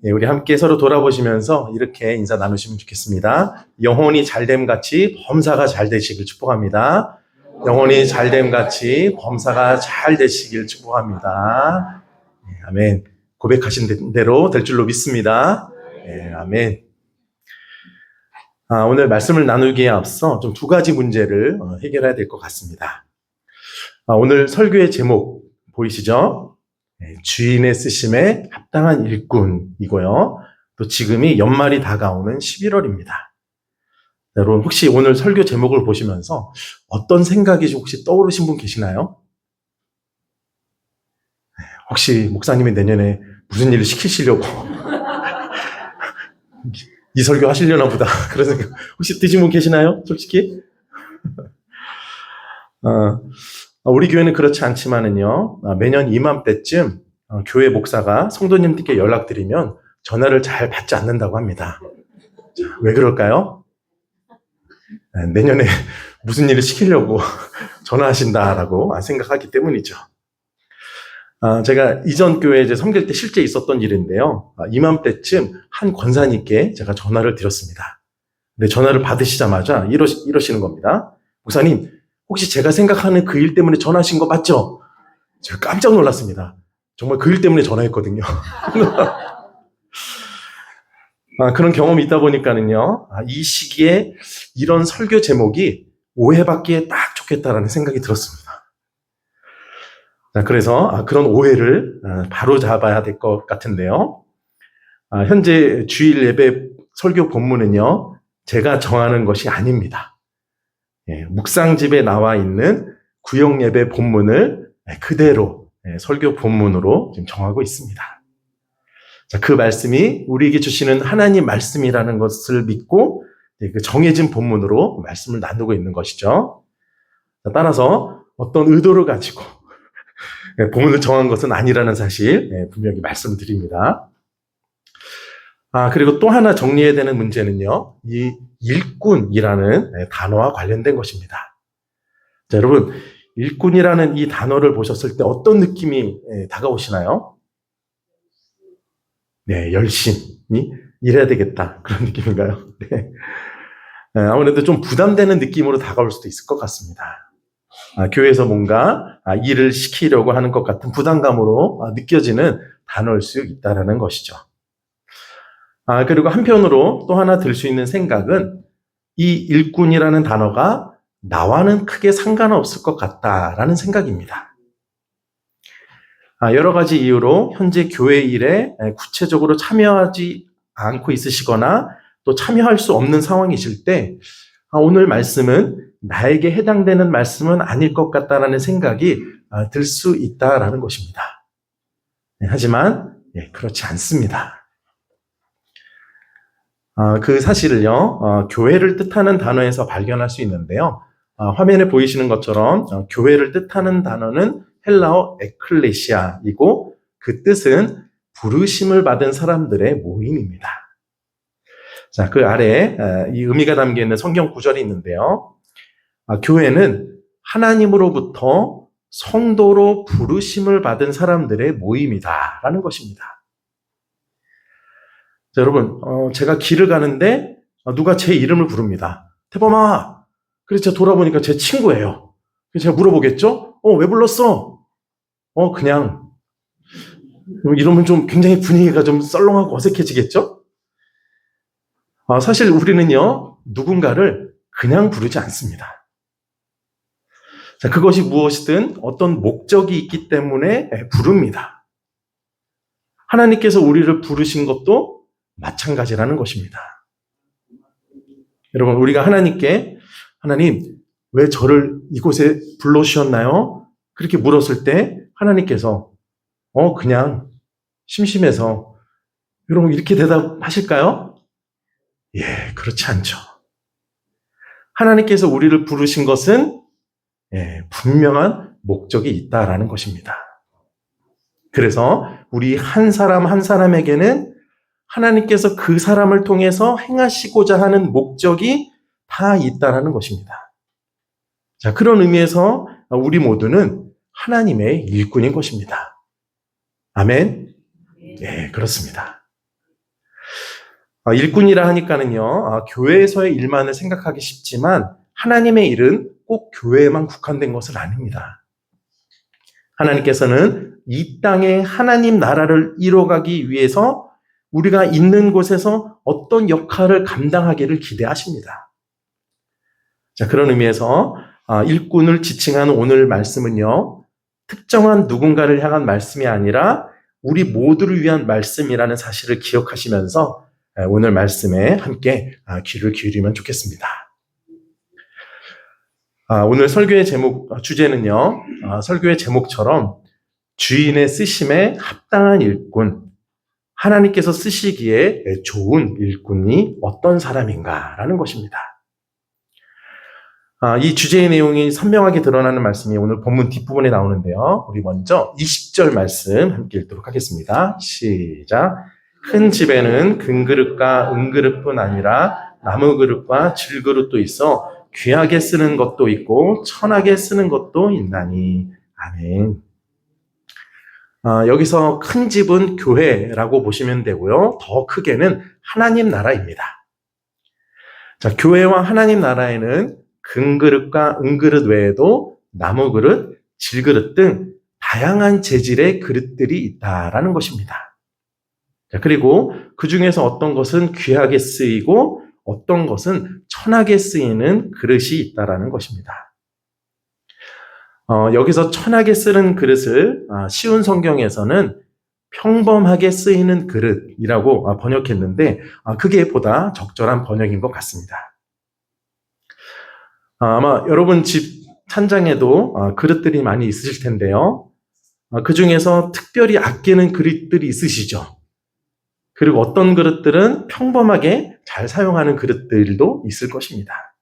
예, 우리 함께 서로 돌아보시면서 이렇게 인사 나누시면 좋겠습니다. 영혼이 잘됨 같이 범사가 잘 되시길 축복합니다. 영혼이 잘됨 같이 범사가 잘 되시길 축복합니다. 예, 아멘. 고백하신 대로 될 줄로 믿습니다. 예, 아멘. 오늘 말씀을 나누기에 앞서 좀 두 가지 문제를 해결해야 될 것 같습니다. 오늘 설교의 제목 보이시죠? 주인의 쓰심에 합당한 일꾼이고요. 또 지금이 연말이 다가오는 11월입니다. 여러분 혹시 오늘 설교 제목을 보시면서 어떤 생각이 혹시 떠오르신 분 계시나요? 혹시 목사님이 내년에 무슨 일을 시키시려고 이 설교 하시려나 보다 그런 생각 혹시 드신 분 계시나요? 솔직히? 우리 교회는 그렇지 않지만은요, 매년 이맘때쯤 교회 목사가 성도님들께 연락드리면 전화를 잘 받지 않는다고 합니다. 자, 왜 그럴까요? 내년에 무슨 일을 시키려고 전화하신다라고 생각하기 때문이죠. 제가 이전 교회에 이제 섬길 때 실제 있었던 일인데요. 이맘때쯤 한 권사님께 제가 전화를 드렸습니다. 근데 전화를 받으시자마자 이러시는 겁니다. 목사님, 혹시 제가 생각하는 그 일 때문에 전화하신 거 맞죠? 제가 깜짝 놀랐습니다. 정말 그 일 때문에 전화했거든요. 그런 경험이 있다 보니까는요, 이 시기에 이런 설교 제목이 오해받기에 딱 좋겠다라는 생각이 들었습니다. 그래서 그런 오해를 바로 잡아야 될 것 같은데요. 현재 주일 예배 설교 본문은요, 제가 정하는 것이 아닙니다. 묵상집에 나와 있는 구역 예배 본문을 그대로 설교 본문으로 지금 정하고 있습니다. 자, 그 말씀이 우리에게 주시는 하나님 말씀이라는 것을 믿고 그 정해진 본문으로 말씀을 나누고 있는 것이죠. 따라서 어떤 의도를 가지고 본문을 정한 것은 아니라는 사실 분명히 말씀드립니다. 그리고 또 하나 정리해야 되는 문제는요, 이 일꾼이라는 단어와 관련된 것입니다. 자, 여러분, 일꾼이라는 이 단어를 보셨을 때 어떤 느낌이 다가오시나요? 네, 열심히 일해야 되겠다. 그런 느낌인가요? 네. 아무래도 좀 부담되는 느낌으로 다가올 수도 있을 것 같습니다. 교회에서 뭔가 일을 시키려고 하는 것 같은 부담감으로 느껴지는 단어일 수 있다는 것이죠. 그리고 한편으로 또 하나 들 수 있는 생각은 이 일꾼이라는 단어가 나와는 크게 상관없을 것 같다라는 생각입니다. 여러 가지 이유로 현재 교회 일에 구체적으로 참여하지 않고 있으시거나 또 참여할 수 없는 상황이실 때 오늘 말씀은 나에게 해당되는 말씀은 아닐 것 같다라는 생각이 들 수 있다라는 것입니다. 하지만 그렇지 않습니다. 그 사실을요, 교회를 뜻하는 단어에서 발견할 수 있는데요. 화면에 보이시는 것처럼 교회를 뜻하는 단어는 헬라어 에클레시아이고 그 뜻은 부르심을 받은 사람들의 모임입니다. 자, 그 아래에 이 의미가 담겨 있는 성경 구절이 있는데요. 교회는 하나님으로부터 성도로 부르심을 받은 사람들의 모임이다라는 것입니다. 자, 여러분, 제가 길을 가는데 누가 제 이름을 부릅니다. 태범아. 그래서 제가 돌아보니까 제 친구예요. 그래서 제가 물어보겠죠? 왜 불렀어? 그냥. 이러면 좀 굉장히 분위기가 좀 썰렁하고 어색해지겠죠? 사실 우리는요, 누군가를 그냥 부르지 않습니다. 자, 그것이 무엇이든 어떤 목적이 있기 때문에 부릅니다. 하나님께서 우리를 부르신 것도 마찬가지라는 것입니다. 여러분, 우리가 하나님께 하나님, 왜 저를 이곳에 불러주셨나요? 그렇게 물었을 때 하나님께서 그냥 심심해서 여러분 이렇게 대답하실까요? 예, 그렇지 않죠. 하나님께서 우리를 부르신 것은 분명한 목적이 있다라는 것입니다. 그래서 우리 한 사람 한 사람에게는 하나님께서 그 사람을 통해서 행하시고자 하는 목적이 다 있다라는 것입니다. 자, 그런 의미에서 우리 모두는 하나님의 일꾼인 것입니다. 아멘? 네, 그렇습니다. 일꾼이라 하니까는요, 교회에서의 일만을 생각하기 쉽지만 하나님의 일은 꼭 교회에만 국한된 것은 아닙니다. 하나님께서는 이 땅에 하나님 나라를 이뤄가기 위해서 우리가 있는 곳에서 어떤 역할을 감당하기를 기대하십니다. 자, 그런 의미에서 일꾼을 지칭하는 오늘 말씀은요, 특정한 누군가를 향한 말씀이 아니라 우리 모두를 위한 말씀이라는 사실을 기억하시면서 오늘 말씀에 함께 귀를 기울이면 좋겠습니다. 오늘 설교의 주제는요, 설교의 제목처럼 주인의 쓰심에 합당한 일꾼, 하나님께서 쓰시기에 좋은 일꾼이 어떤 사람인가라는 것입니다. 이 주제의 내용이 선명하게 드러나는 말씀이 오늘 본문 뒷부분에 나오는데요. 우리 먼저 20절 말씀 함께 읽도록 하겠습니다. 시작. 큰 집에는 금그릇과 은그릇뿐 아니라 나무그릇과 질그릇도 있어 귀하게 쓰는 것도 있고 천하게 쓰는 것도 있나니. 아멘. 여기서 큰 집은 교회라고 보시면 되고요. 더 크게는 하나님 나라입니다. 자, 교회와 하나님 나라에는 금그릇과 은그릇 외에도 나무그릇, 질그릇 등 다양한 재질의 그릇들이 있다라는 것입니다. 자, 그리고 그 중에서 어떤 것은 귀하게 쓰이고 어떤 것은 천하게 쓰이는 그릇이 있다라는 것입니다. 여기서 천하게 쓰는 그릇을 쉬운 성경에서는 평범하게 쓰이는 그릇이라고 번역했는데 그게 보다 적절한 번역인 것 같습니다. 아마 여러분 집 찬장에도 그릇들이 많이 있으실 텐데요. 그 중에서 특별히 아끼는 그릇들이 있으시죠? 그리고 어떤 그릇들은 평범하게 잘 사용하는 그릇들도 있을 것입니다.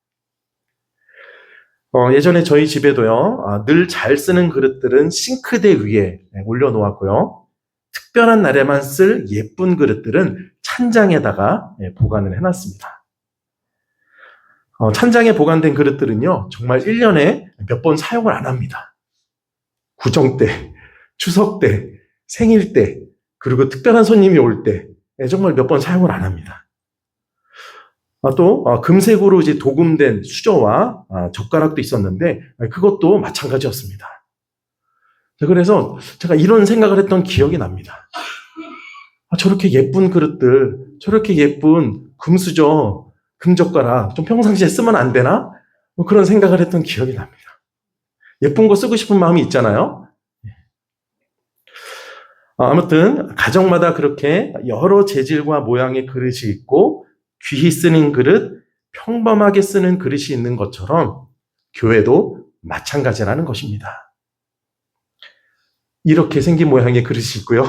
예전에 저희 집에도요, 늘 잘 쓰는 그릇들은 싱크대 위에 올려놓았고요. 특별한 날에만 쓸 예쁜 그릇들은 찬장에다가 보관을 해놨습니다. 찬장에 보관된 그릇들은요, 정말 1년에 몇 번 사용을 안 합니다. 구정 때, 추석 때, 생일 때, 그리고 특별한 손님이 올 때, 정말 몇 번 사용을 안 합니다. 또 금색으로 이제 도금된 수저와 젓가락도 있었는데 그것도 마찬가지였습니다. 그래서 제가 이런 생각을 했던 기억이 납니다. 저렇게 예쁜 그릇들, 저렇게 예쁜 금수저, 금젓가락 좀 평상시에 쓰면 안 되나? 그런 생각을 했던 기억이 납니다. 예쁜 거 쓰고 싶은 마음이 있잖아요. 아무튼 가정마다 그렇게 여러 재질과 모양의 그릇이 있고 귀히 쓰는 그릇, 평범하게 쓰는 그릇이 있는 것처럼 교회도 마찬가지라는 것입니다. 이렇게 생긴 모양의 그릇이 있고요.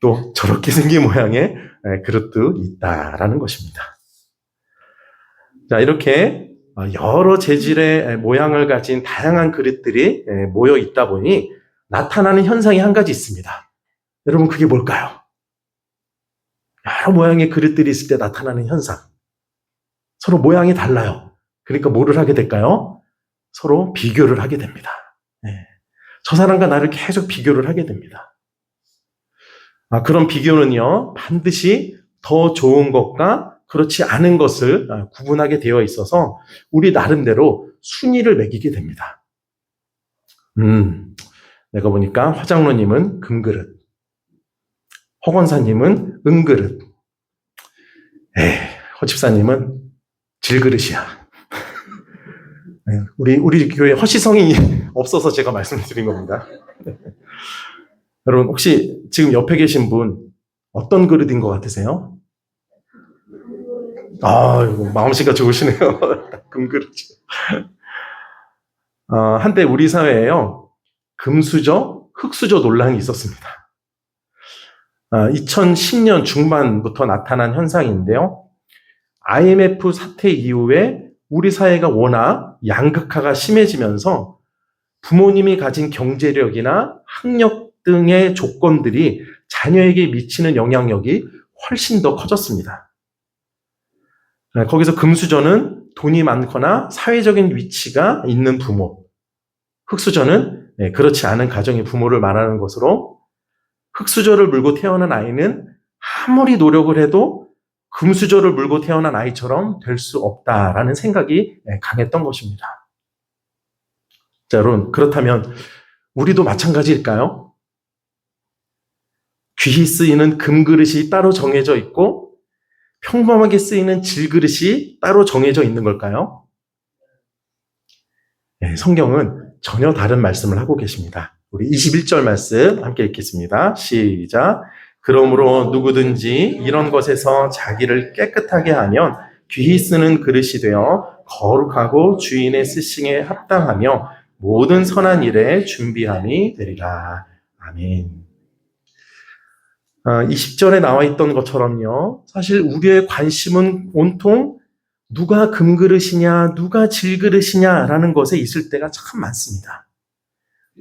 또 저렇게 생긴 모양의 그릇도 있다라는 것입니다. 자, 이렇게 여러 재질의 모양을 가진 다양한 그릇들이 모여 있다 보니 나타나는 현상이 한 가지 있습니다. 여러분, 그게 뭘까요? 여러 모양의 그릇들이 있을 때 나타나는 현상. 서로 모양이 달라요. 그러니까 뭐를 하게 될까요? 서로 비교를 하게 됩니다. 저 사람과 나를 계속 비교를 하게 됩니다. 그런 비교는요, 반드시 더 좋은 것과 그렇지 않은 것을 구분하게 되어 있어서 우리 나름대로 순위를 매기게 됩니다. 내가 보니까 화장로님은 금그릇, 허건사님은 은그릇, 허집사님은 질그릇이야. 우리 교회 허시성이 없어서 제가 말씀을 드린 겁니다. 여러분, 혹시 지금 옆에 계신 분 어떤 그릇인 것 같으세요? 마음씨가 좋으시네요. 금그릇이요. 한때 우리 사회에요, 금수저, 흙수저 논란이 있었습니다. 2010년 중반부터 나타난 현상인데요. IMF 사태 이후에 우리 사회가 워낙 양극화가 심해지면서 부모님이 가진 경제력이나 학력 등의 조건들이 자녀에게 미치는 영향력이 훨씬 더 커졌습니다. 거기서 금수저는 돈이 많거나 사회적인 위치가 있는 부모, 흙수저는 그렇지 않은 가정의 부모를 말하는 것으로 흙수저를 물고 태어난 아이는 아무리 노력을 해도 금수저를 물고 태어난 아이처럼 될 수 없다라는 생각이 강했던 것입니다. 자, 여러분, 그렇다면 우리도 마찬가지일까요? 귀히 쓰이는 금그릇이 따로 정해져 있고 평범하게 쓰이는 질그릇이 따로 정해져 있는 걸까요? 네, 성경은 전혀 다른 말씀을 하고 계십니다. 우리 21절 말씀 함께 읽겠습니다. 시작. 그러므로 누구든지 이런 것에서 자기를 깨끗하게 하면 귀히 쓰는 그릇이 되어 거룩하고 주인의 쓰심에 합당하며 모든 선한 일에 준비함이 되리라. 아멘. 20절에 나와 있던 것처럼요. 사실 우리의 관심은 온통 누가 금그릇이냐, 누가 질그릇이냐라는 것에 있을 때가 참 많습니다.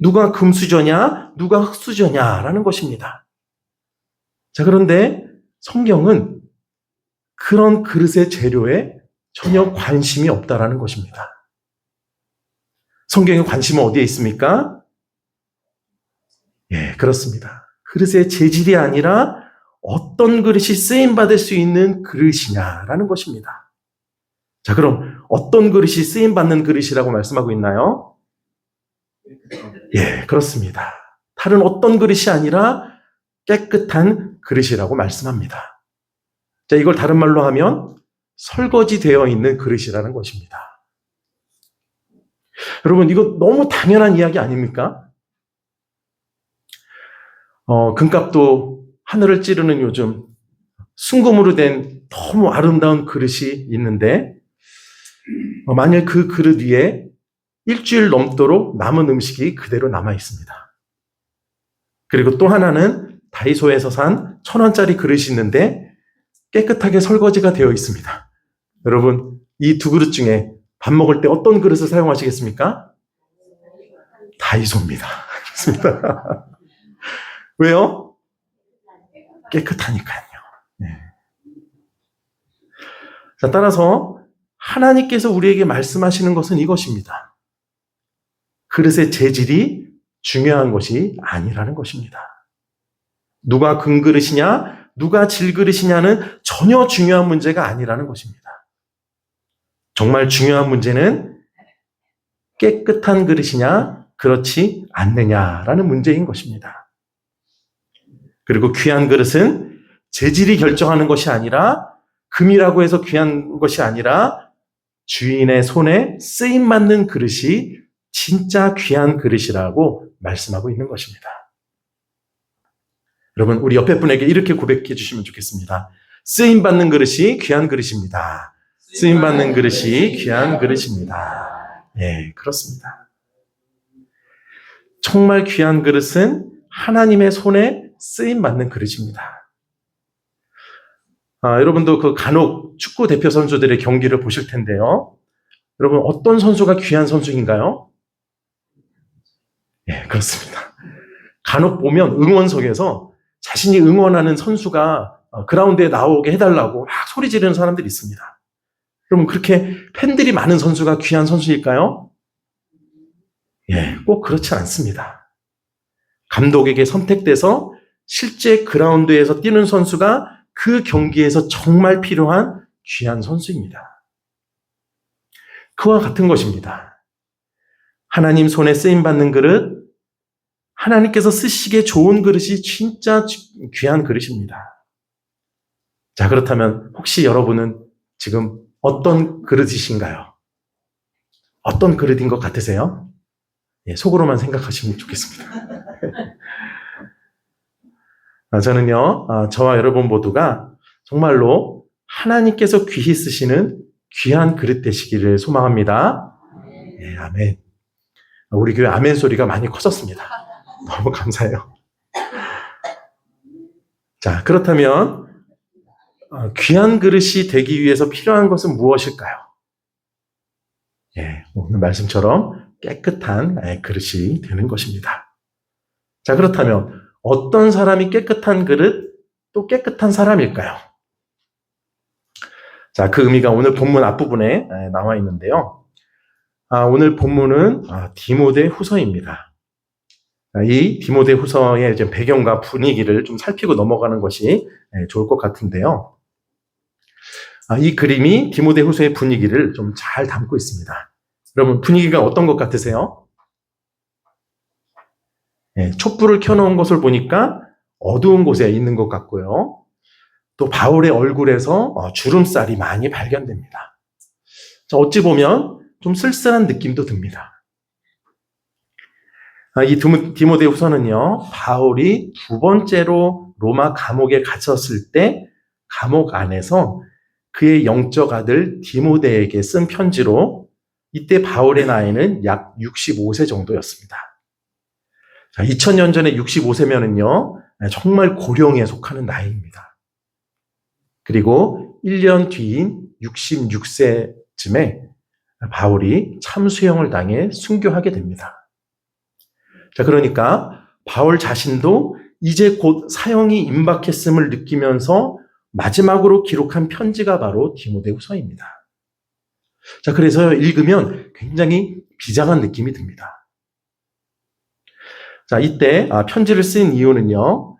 누가 금수저냐, 누가 흙수저냐라는 것입니다. 자, 그런데 성경은 그런 그릇의 재료에 전혀 관심이 없다라는 것입니다. 성경의 관심은 어디에 있습니까? 예, 그렇습니다. 그릇의 재질이 아니라 어떤 그릇이 쓰임받을 수 있는 그릇이냐라는 것입니다. 자, 그럼 어떤 그릇이 쓰임받는 그릇이라고 말씀하고 있나요? 예, 그렇습니다. 다른 어떤 그릇이 아니라 깨끗한 그릇이라고 말씀합니다. 자, 이걸 다른 말로 하면 설거지되어 있는 그릇이라는 것입니다. 여러분, 이거 너무 당연한 이야기 아닙니까? 금값도 하늘을 찌르는 요즘 순금으로 된 너무 아름다운 그릇이 있는데 만약 그 그릇 위에 일주일 넘도록 남은 음식이 그대로 남아 있습니다. 그리고 또 하나는 다이소에서 산 1,000원짜리 그릇이 있는데 깨끗하게 설거지가 되어 있습니다. 여러분, 이 두 그릇 중에 밥 먹을 때 어떤 그릇을 사용하시겠습니까? 다이소입니다. 그렇습니다. 왜요? 깨끗하니까요. 네. 자, 따라서 하나님께서 우리에게 말씀하시는 것은 이것입니다. 그릇의 재질이 중요한 것이 아니라는 것입니다. 누가 금그릇이냐, 누가 질그릇이냐는 전혀 중요한 문제가 아니라는 것입니다. 정말 중요한 문제는 깨끗한 그릇이냐, 그렇지 않느냐라는 문제인 것입니다. 그리고 귀한 그릇은 재질이 결정하는 것이 아니라 금이라고 해서 귀한 것이 아니라 주인의 손에 쓰임받는 그릇이 진짜 귀한 그릇이라고 말씀하고 있는 것입니다. 여러분, 우리 옆에 분에게 이렇게 고백해 주시면 좋겠습니다. 쓰임받는 그릇이 귀한 그릇입니다. 쓰임받는 그릇이 귀한 그릇입니다. 네, 그렇습니다. 정말 귀한 그릇은 하나님의 손에 쓰임받는 그릇입니다. 여러분도 그 간혹 축구 대표 선수들의 경기를 보실 텐데요. 여러분, 어떤 선수가 귀한 선수인가요? 예, 그렇습니다. 간혹 보면 응원석에서 자신이 응원하는 선수가 그라운드에 나오게 해달라고 막 소리 지르는 사람들이 있습니다. 그러면 그렇게 팬들이 많은 선수가 귀한 선수일까요? 예, 꼭 그렇지 않습니다. 감독에게 선택돼서 실제 그라운드에서 뛰는 선수가 그 경기에서 정말 필요한 귀한 선수입니다. 그와 같은 것입니다. 하나님 손에 쓰임받는 그릇, 하나님께서 쓰시기에 좋은 그릇이 진짜 귀한 그릇입니다. 자, 그렇다면 혹시 여러분은 지금 어떤 그릇이신가요? 어떤 그릇인 것 같으세요? 예, 속으로만 생각하시면 좋겠습니다. 저는요, 저와 여러분 모두가 정말로 하나님께서 귀히 쓰시는 귀한 그릇 되시기를 소망합니다. 네, 아멘. 우리 교회 아멘 소리가 많이 커졌습니다. 너무 감사해요. 자, 그렇다면 귀한 그릇이 되기 위해서 필요한 것은 무엇일까요? 예, 오늘 말씀처럼 깨끗한 그릇이 되는 것입니다. 자, 그렇다면 어떤 사람이 깨끗한 그릇, 또 깨끗한 사람일까요? 자, 그 의미가 오늘 본문 앞부분에 나와 있는데요. 오늘 본문은 디모데 후서입니다. 이 디모데 후서의 배경과 분위기를 좀 살피고 넘어가는 것이 좋을 것 같은데요. 이 그림이 디모데후서의 분위기를 좀 잘 담고 있습니다. 여러분, 분위기가 어떤 것 같으세요? 촛불을 켜놓은 것을 보니까 어두운 곳에 있는 것 같고요. 또 바울의 얼굴에서 주름살이 많이 발견됩니다. 어찌 보면 좀 쓸쓸한 느낌도 듭니다. 이 디모데후서는요, 바울이 두 번째로 로마 감옥에 갇혔을 때 감옥 안에서 그의 영적 아들 디모데에게 쓴 편지로, 이때 바울의 나이는 약 65세 정도였습니다. 2000년 전에 65세면은요, 정말 고령에 속하는 나이입니다. 그리고 1년 뒤인 66세쯤에 바울이 참수형을 당해 순교하게 됩니다. 그러니까 바울 자신도 이제 곧 사형이 임박했음을 느끼면서 마지막으로 기록한 편지가 바로 디모데후서입니다. 그래서 읽으면 굉장히 비장한 느낌이 듭니다. 이때 편지를 쓴 이유는요,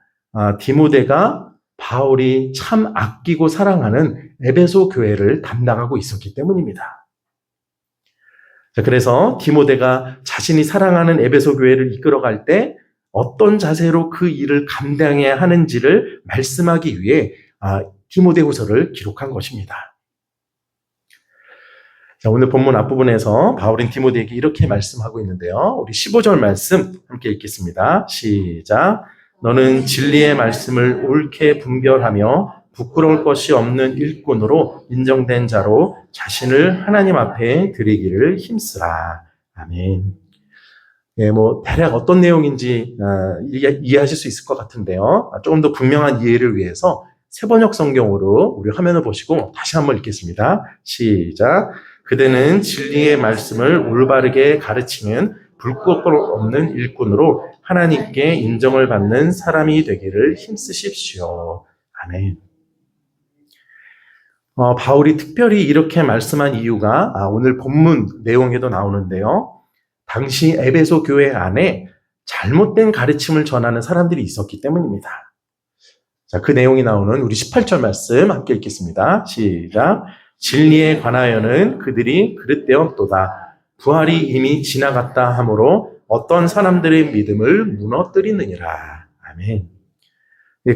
디모데가 바울이 참 아끼고 사랑하는 에베소 교회를 담당하고 있었기 때문입니다. 그래서 디모데가 자신이 사랑하는 에베소 교회를 이끌어갈 때 어떤 자세로 그 일을 감당해야 하는지를 말씀하기 위해 디모데후서를 기록한 것입니다. 오늘 본문 앞부분에서 바울은 디모데에게 이렇게 말씀하고 있는데요. 우리 15절 말씀 함께 읽겠습니다. 시작. 너는 진리의 말씀을 옳게 분별하며 부끄러울 것이 없는 일꾼으로 인정된 자로 자신을 하나님 앞에 드리기를 힘쓰라. 아멘. 대략 어떤 내용인지 이해하실 수 있을 것 같은데요. 조금 더 분명한 이해를 위해서 세번역 성경으로 우리 화면을 보시고 다시 한번 읽겠습니다. 시작. 그대는 진리의 말씀을 올바르게 가르치는 불끄러움 없는 일꾼으로 하나님께 인정을 받는 사람이 되기를 힘쓰십시오. 아멘. 바울이 특별히 이렇게 말씀한 이유가 오늘 본문 내용에도 나오는데요. 당시 에베소 교회 안에 잘못된 가르침을 전하는 사람들이 있었기 때문입니다. 그 내용이 나오는 우리 18절 말씀 함께 읽겠습니다. 시작. 진리에 관하여는 그들이 그릇되었도다. 부활이 이미 지나갔다 하므로 어떤 사람들의 믿음을 무너뜨리느니라. 아멘.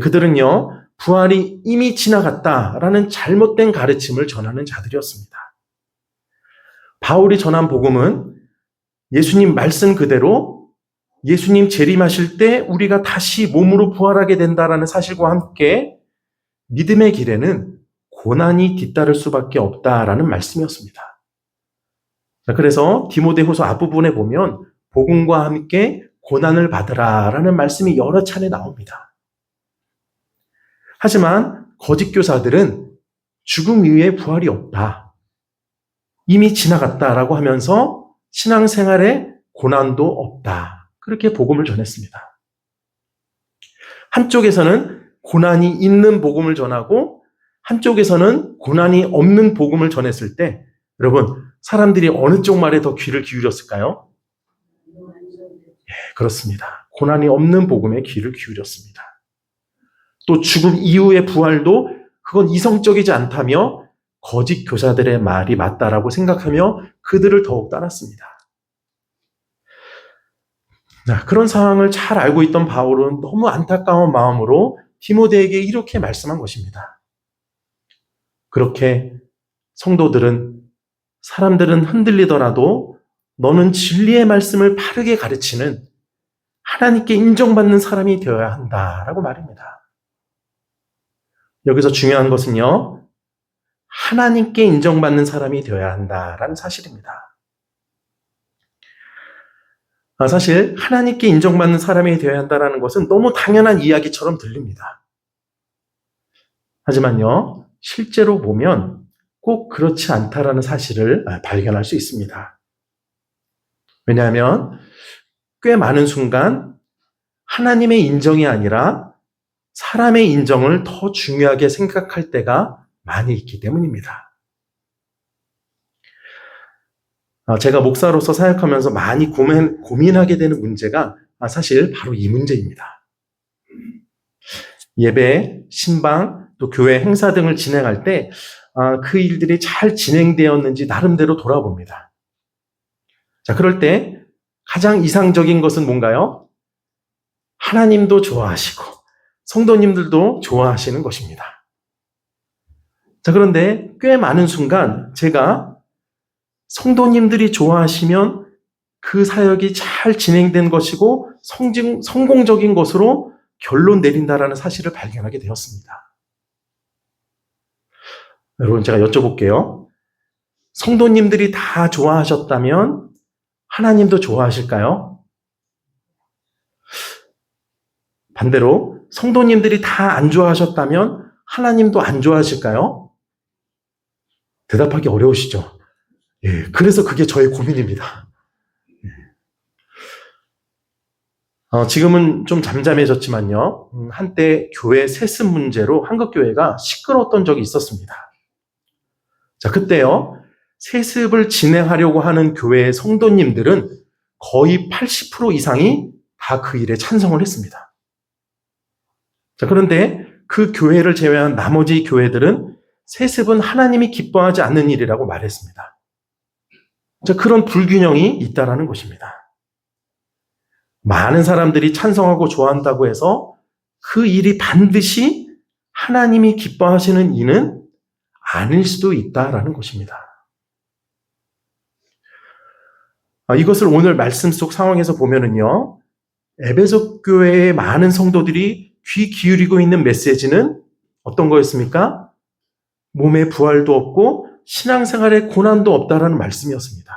그들은요, 부활이 이미 지나갔다라는 잘못된 가르침을 전하는 자들이었습니다. 바울이 전한 복음은 예수님 말씀 그대로 예수님 재림하실 때 우리가 다시 몸으로 부활하게 된다라는 사실과 함께 믿음의 길에는 고난이 뒤따를 수밖에 없다라는 말씀이었습니다. 그래서 디모데후서 앞부분에 보면 복음과 함께 고난을 받으라라는 말씀이 여러 차례 나옵니다. 하지만 거짓 교사들은 죽음 이후에 부활이 없다, 이미 지나갔다라고 하면서 신앙생활에 고난도 없다, 그렇게 복음을 전했습니다. 한쪽에서는 고난이 있는 복음을 전하고 한쪽에서는 고난이 없는 복음을 전했을 때 여러분, 사람들이 어느 쪽 말에 더 귀를 기울였을까요? 그렇습니다. 고난이 없는 복음에 귀를 기울였습니다. 또 죽음 이후의 부활도 그건 이성적이지 않다며 거짓 교사들의 말이 맞다라고 생각하며 그들을 더욱 따랐습니다. 그런 상황을 잘 알고 있던 바울은 너무 안타까운 마음으로 디모데에게 이렇게 말씀한 것입니다. 그렇게 사람들은 흔들리더라도 너는 진리의 말씀을 바르게 가르치는 하나님께 인정받는 사람이 되어야 한다라고 말입니다. 여기서 중요한 것은요, 하나님께 인정받는 사람이 되어야 한다라는 사실입니다. 사실 하나님께 인정받는 사람이 되어야 한다는 것은 너무 당연한 이야기처럼 들립니다. 하지만요, 실제로 보면 꼭 그렇지 않다라는 사실을 발견할 수 있습니다. 왜냐하면 꽤 많은 순간 하나님의 인정이 아니라 사람의 인정을 더 중요하게 생각할 때가 많이 있기 때문입니다. 제가 목사로서 사역하면서 많이 고민하게 되는 문제가 사실 바로 이 문제입니다. 예배, 신방, 또 교회 행사 등을 진행할 때 그 일들이 잘 진행되었는지 나름대로 돌아봅니다. 자, 그럴 때 가장 이상적인 것은 뭔가요? 하나님도 좋아하시고 성도님들도 좋아하시는 것입니다. 자, 그런데 꽤 많은 순간 제가 성도님들이 좋아하시면 그 사역이 잘 진행된 것이고 성공적인 것으로 결론 내린다라는 사실을 발견하게 되었습니다. 여러분, 제가 여쭤볼게요. 성도님들이 다 좋아하셨다면 하나님도 좋아하실까요? 반대로 성도님들이 다 안 좋아하셨다면 하나님도 안 좋아하실까요? 대답하기 어려우시죠? 예, 그래서 그게 저의 고민입니다. 지금은 좀 잠잠해졌지만요. 한때 교회 세습 문제로 한국교회가 시끄러웠던 적이 있었습니다. 자, 그때요. 세습을 진행하려고 하는 교회의 성도님들은 거의 80% 이상이 다 그 일에 찬성을 했습니다. 자, 그런데 그 교회를 제외한 나머지 교회들은 세습은 하나님이 기뻐하지 않는 일이라고 말했습니다. 자, 그런 불균형이 있다라는 것입니다. 많은 사람들이 찬성하고 좋아한다고 해서 그 일이 반드시 하나님이 기뻐하시는 일은 아닐 수도 있다라는 것입니다. 이것을 오늘 말씀 속 상황에서 보면은요, 에베소 교회의 많은 성도들이 귀 기울이고 있는 메시지는 어떤 거였습니까? 몸에 부활도 없고 신앙생활에 고난도 없다라는 말씀이었습니다.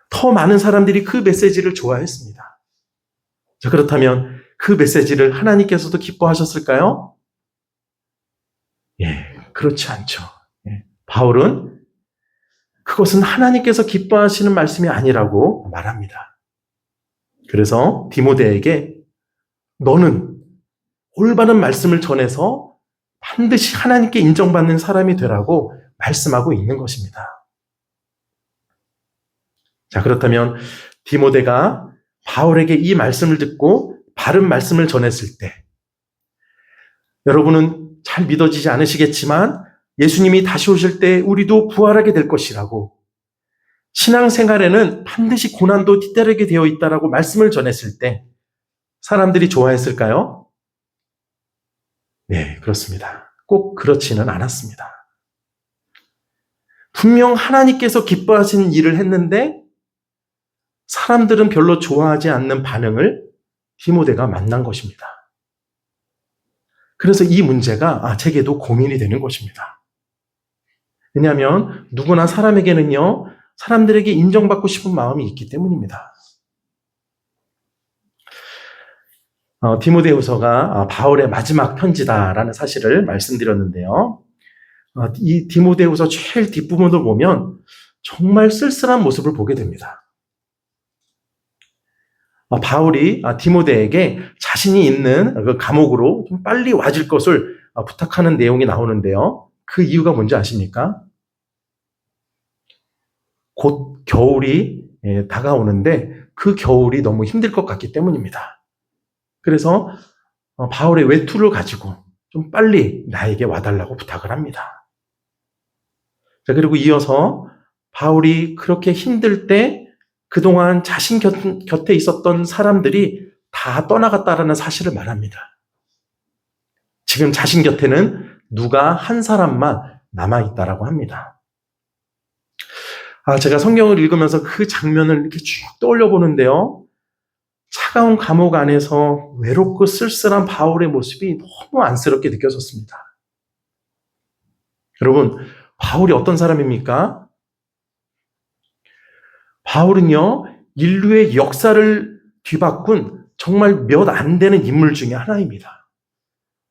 더 많은 사람들이 그 메시지를 좋아했습니다. 자, 그렇다면 그 메시지를 하나님께서도 기뻐하셨을까요? 예, 그렇지 않죠. 예, 바울은 그것은 하나님께서 기뻐하시는 말씀이 아니라고 말합니다. 그래서 디모데에게 너는 올바른 말씀을 전해서 반드시 하나님께 인정받는 사람이 되라고 말씀하고 있는 것입니다. 자, 그렇다면 디모데가 바울에게 이 말씀을 듣고 바른 말씀을 전했을 때 여러분은 잘 믿어지지 않으시겠지만 예수님이 다시 오실 때 우리도 부활하게 될 것이라고 신앙생활에는 반드시 고난도 뒤따르게 되어 있다라고 말씀을 전했을 때 사람들이 좋아했을까요? 네, 그렇습니다. 꼭 그렇지는 않았습니다. 분명 하나님께서 기뻐하시는 일을 했는데 사람들은 별로 좋아하지 않는 반응을 디모데가 만난 것입니다. 그래서 이 문제가 제게도 고민이 되는 것입니다. 왜냐하면 누구나 사람에게는요, 사람들에게 인정받고 싶은 마음이 있기 때문입니다. 디모데후서가 바울의 마지막 편지다라는 사실을 말씀드렸는데요. 이 디모데후서 제일 뒷부분을 보면 정말 쓸쓸한 모습을 보게 됩니다. 바울이 디모데에게 자신이 있는 그 감옥으로 좀 빨리 와줄 것을 부탁하는 내용이 나오는데요. 그 이유가 뭔지 아십니까? 곧 겨울이 다가오는데 그 겨울이 너무 힘들 것 같기 때문입니다. 그래서 바울의 외투를 가지고 좀 빨리 나에게 와달라고 부탁을 합니다. 자, 그리고 이어서 바울이 그렇게 힘들 때 그동안 자신 곁에 있었던 사람들이 다 떠나갔다라는 사실을 말합니다. 지금 자신 곁에는 누가 한 사람만 남아있다라고 합니다. 제가 성경을 읽으면서 그 장면을 이렇게 쭉 떠올려 보는데요. 차가운 감옥 안에서 외롭고 쓸쓸한 바울의 모습이 너무 안쓰럽게 느껴졌습니다. 여러분, 바울이 어떤 사람입니까? 바울은요, 인류의 역사를 뒤바꾼 정말 몇 안 되는 인물 중에 하나입니다.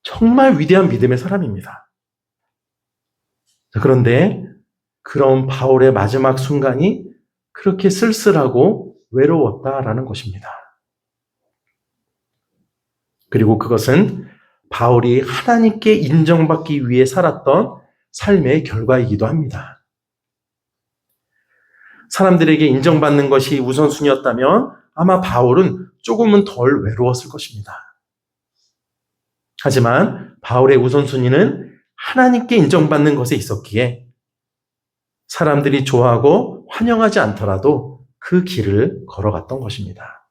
정말 위대한 믿음의 사람입니다. 그런데 그런 바울의 마지막 순간이 그렇게 쓸쓸하고 외로웠다라는 것입니다. 그리고 그것은 바울이 하나님께 인정받기 위해 살았던 삶의 결과이기도 합니다. 사람들에게 인정받는 것이 우선순위였다면 아마 바울은 조금은 덜 외로웠을 것입니다. 하지만 바울의 우선순위는 하나님께 인정받는 것에 있었기에 사람들이 좋아하고 환영하지 않더라도 그 길을 걸어갔던 것입니다.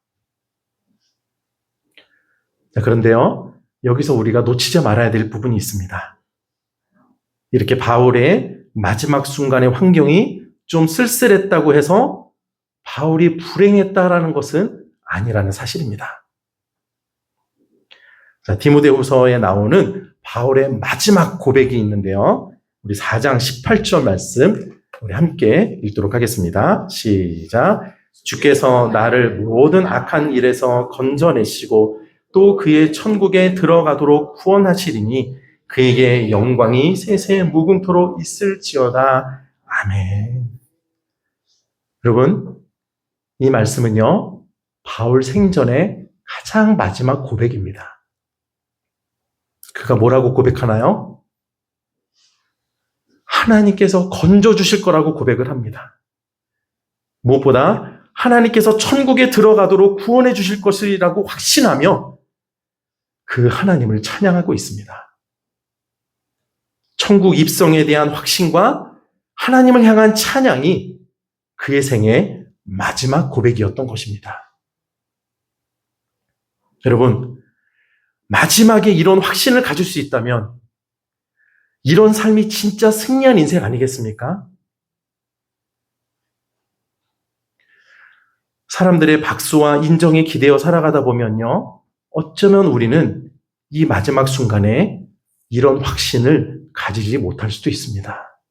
자, 그런데요, 여기서 우리가 놓치지 말아야 될 부분이 있습니다. 이렇게 바울의 마지막 순간의 환경이 좀 쓸쓸했다고 해서 바울이 불행했다라는 것은 아니라는 사실입니다. 자, 디모데후서에 나오는 바울의 마지막 고백이 있는데요. 우리 4장 18절 말씀 우리 함께 읽도록 하겠습니다. 시작. 주께서 나를 모든 악한 일에서 건져내시고 또 그의 천국에 들어가도록 구원하시리니 그에게 영광이 세세 무궁토록 있을지어다. 아멘. 여러분, 이 말씀은요, 바울 생전의 가장 마지막 고백입니다. 그가 뭐라고 고백하나요? 하나님께서 건져주실 거라고 고백을 합니다. 무엇보다 하나님께서 천국에 들어가도록 구원해 주실 것이라고 확신하며 그 하나님을 찬양하고 있습니다. 천국 입성에 대한 확신과 하나님을 향한 찬양이 그의 생의 마지막 고백이었던 것입니다. 여러분, 마지막에 이런 확신을 가질 수 있다면 이런 삶이 진짜 승리한 인생 아니겠습니까? 사람들의 박수와 인정에 기대어 살아가다 보면요, 어쩌면 우리는 이 마지막 순간에 이런 확신을 가지지 못할 수도 있습니다.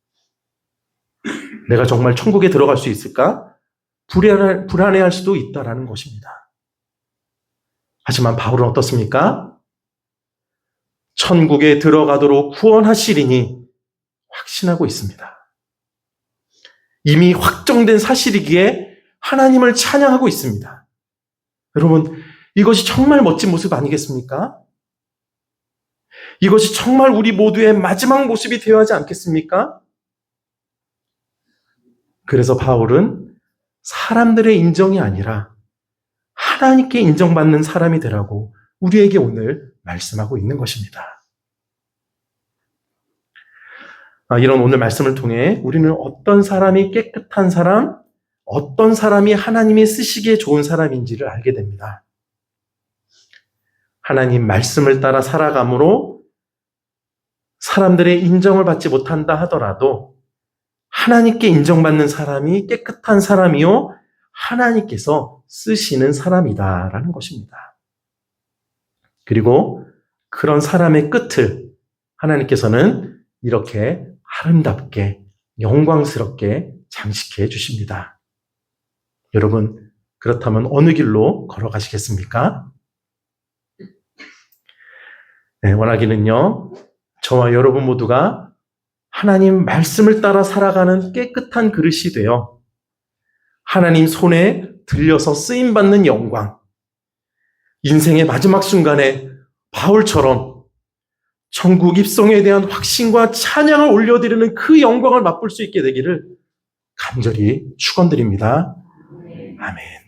내가 정말 천국에 들어갈 수 있을까? 불안해할 수도 있다라는 것입니다. 하지만 바울은 어떻습니까? 천국에 들어가도록 구원하시리니 확신하고 있습니다. 이미 확정된 사실이기에 하나님을 찬양하고 있습니다. 여러분, 이것이 정말 멋진 모습 아니겠습니까? 이것이 정말 우리 모두의 마지막 모습이 되어야 하지 않겠습니까? 그래서 바울은 사람들의 인정이 아니라 하나님께 인정받는 사람이 되라고 우리에게 오늘 말씀하고 있는 것입니다. 이런 오늘 말씀을 통해 우리는 어떤 사람이 깨끗한 사람, 어떤 사람이 하나님이 쓰시기에 좋은 사람인지를 알게 됩니다. 하나님 말씀을 따라 살아감으로 사람들의 인정을 받지 못한다 하더라도 하나님께 인정받는 사람이 깨끗한 사람이요 하나님께서 쓰시는 사람이다라는 것입니다. 그리고 그런 사람의 끝을 하나님께서는 이렇게 아름답게 영광스럽게 장식해 주십니다. 여러분, 그렇다면 어느 길로 걸어가시겠습니까? 네, 원하기는요, 저와 여러분 모두가 하나님 말씀을 따라 살아가는 깨끗한 그릇이 되어 하나님 손에 들려서 쓰임받는 영광, 인생의 마지막 순간에 바울처럼 천국 입성에 대한 확신과 찬양을 올려드리는 그 영광을 맛볼 수 있게 되기를 간절히 축원드립니다. 아멘.